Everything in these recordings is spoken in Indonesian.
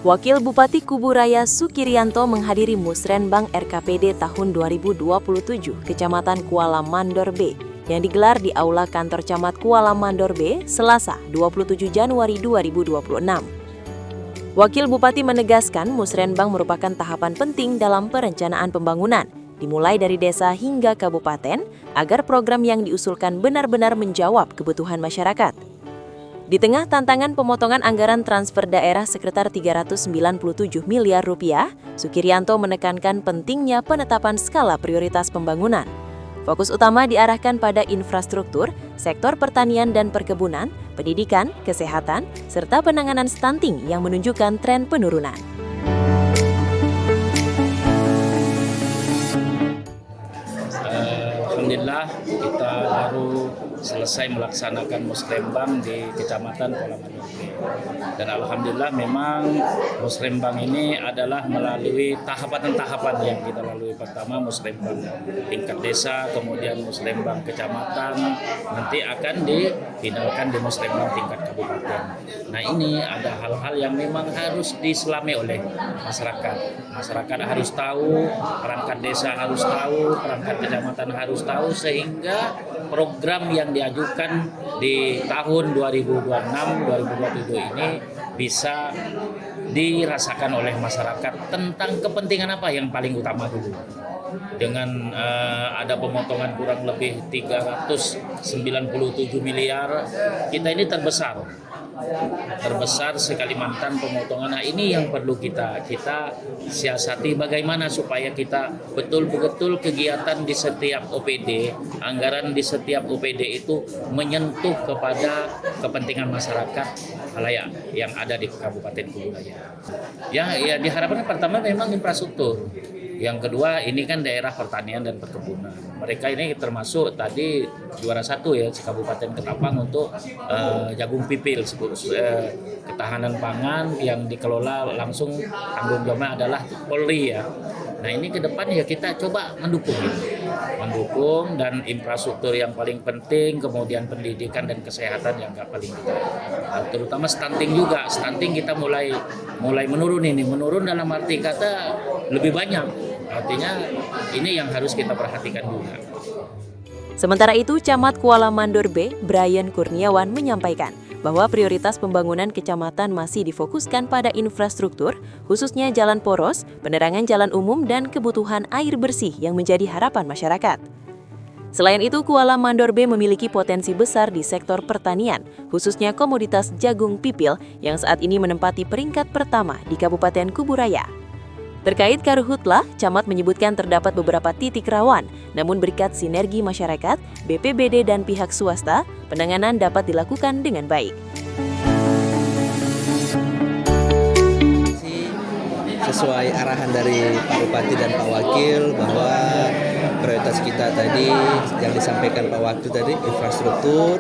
Wakil Bupati Kuburaya Sukirianto menghadiri Musrenbang RKPD tahun 2027 Kecamatan Kuala Mandor B yang digelar di Aula Kantor Camat Kuala Mandor B, Selasa 27 Januari 2026. Wakil Bupati menegaskan Musrenbang merupakan tahapan penting dalam perencanaan pembangunan, dimulai dari desa hingga kabupaten, agar program yang diusulkan benar-benar menjawab kebutuhan masyarakat. Di tengah tantangan pemotongan anggaran transfer daerah sekitar 397 miliar rupiah, Sukirianto menekankan pentingnya penetapan skala prioritas pembangunan. Fokus utama diarahkan pada infrastruktur, sektor pertanian dan perkebunan, pendidikan, kesehatan, serta penanganan stunting yang menunjukkan tren penurunan. Alhamdulillah kita baru selesai melaksanakan Musrenbang di Kecamatan Kuala Mandor B. Dan alhamdulillah memang Musrenbang ini adalah melalui tahapan-tahapan yang kita lalui. Pertama Musrenbang tingkat desa, kemudian Musrenbang kecamatan, nanti akan difinalkan di Musrenbang tingkat kabupaten. Nah ini ada hal-hal yang memang harus diselami oleh masyarakat. Masyarakat harus tahu, perangkat desa harus tahu, perangkat kecamatan harus tahu, sehingga program yang diajukan di tahun 2026-2027 ini bisa dirasakan oleh masyarakat tentang kepentingan apa yang paling utama dulu. Dengan ada pemotongan kurang lebih 397 miliar, kita ini terbesar se-Kalimantan pemotongan. Nah ini yang perlu kita siasati, bagaimana supaya kita betul-betul kegiatan di setiap OPD, anggaran di setiap OPD itu menyentuh kepada kepentingan masyarakat halayak yang ada di Kabupaten Kuburaya. Ya diharapkan pertama memang infrastruktur. Yang kedua ini kan daerah pertanian dan perkebunan. Mereka ini termasuk tadi juara satu ya Kabupaten Ketapang untuk jagung pipil, ketahanan pangan yang dikelola langsung tanggung jawabnya adalah Polri ya. Nah ini ke depan ya kita coba mendukung dan infrastruktur yang paling penting, kemudian pendidikan dan kesehatan yang paling kita. Terutama stunting juga. Stunting kita mulai menurun ini. Menurun dalam arti kata lebih banyak. Artinya ini yang harus kita perhatikan juga. Sementara itu, Camat Kuala Mandor B, Brian Kurniawan menyampaikan bahwa prioritas pembangunan kecamatan masih difokuskan pada infrastruktur, khususnya jalan poros, penerangan jalan umum, dan kebutuhan air bersih yang menjadi harapan masyarakat. Selain itu, Kuala Mandor B memiliki potensi besar di sektor pertanian, khususnya komoditas jagung pipil yang saat ini menempati peringkat pertama di Kabupaten Kuburaya. Terkait Karhutlah, Camat menyebutkan terdapat beberapa titik rawan, namun berkat sinergi masyarakat, BPBD dan pihak swasta, penanganan dapat dilakukan dengan baik. Sesuai arahan dari Pak Bupati dan Pak Wakil bahwa prioritas kita tadi yang disampaikan Pak Wakil tadi infrastruktur,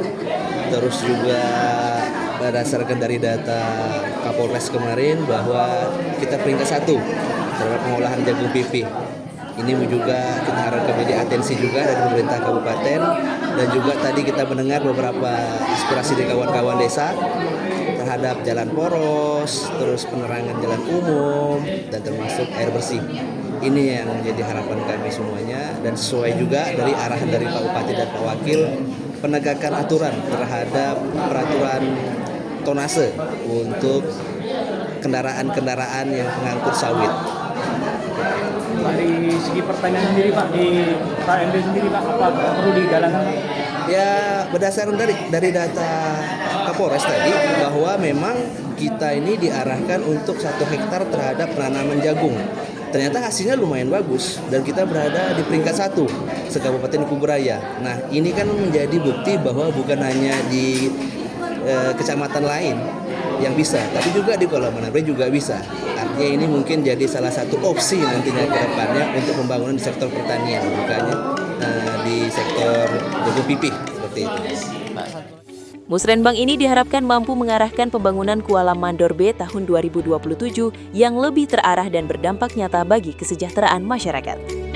terus juga berdasarkan dari data Kapolres kemarin bahwa kita peringkat 1 terhadap pengolahan jagung pipih. Ini juga kita harapkan menjadi atensi juga dari pemerintah kabupaten, dan juga tadi kita mendengar beberapa aspirasi dari kawan-kawan desa terhadap jalan poros, terus penerangan jalan umum, dan termasuk air bersih. Ini yang menjadi harapan kami semuanya, dan sesuai juga dari arahan dari Pak Bupati dan Pak Wakil, penegakan aturan terhadap peraturan tonase untuk kendaraan-kendaraan yang pengangkut sawit. Dari segi pertanian sendiri Pak, di KMB sendiri Pak, apa perlu digalakkan? Ya berdasarkan dari data Kapolres tadi bahwa memang kita ini diarahkan untuk 1 hektar terhadap penanaman jagung. Ternyata hasilnya lumayan bagus dan kita berada di peringkat 1 se-Kabupaten Kuburaya. Nah ini kan menjadi bukti bahwa bukan hanya di kecamatan lain yang bisa, tapi juga di Kuala Mandor B juga bisa. Artinya ini mungkin jadi salah satu opsi nantinya ke depannya untuk pembangunan di sektor pertanian, bukannya di sektor jagung pipih seperti itu. Musrenbang ini diharapkan mampu mengarahkan pembangunan Kuala Mandor B tahun 2027 yang lebih terarah dan berdampak nyata bagi kesejahteraan masyarakat.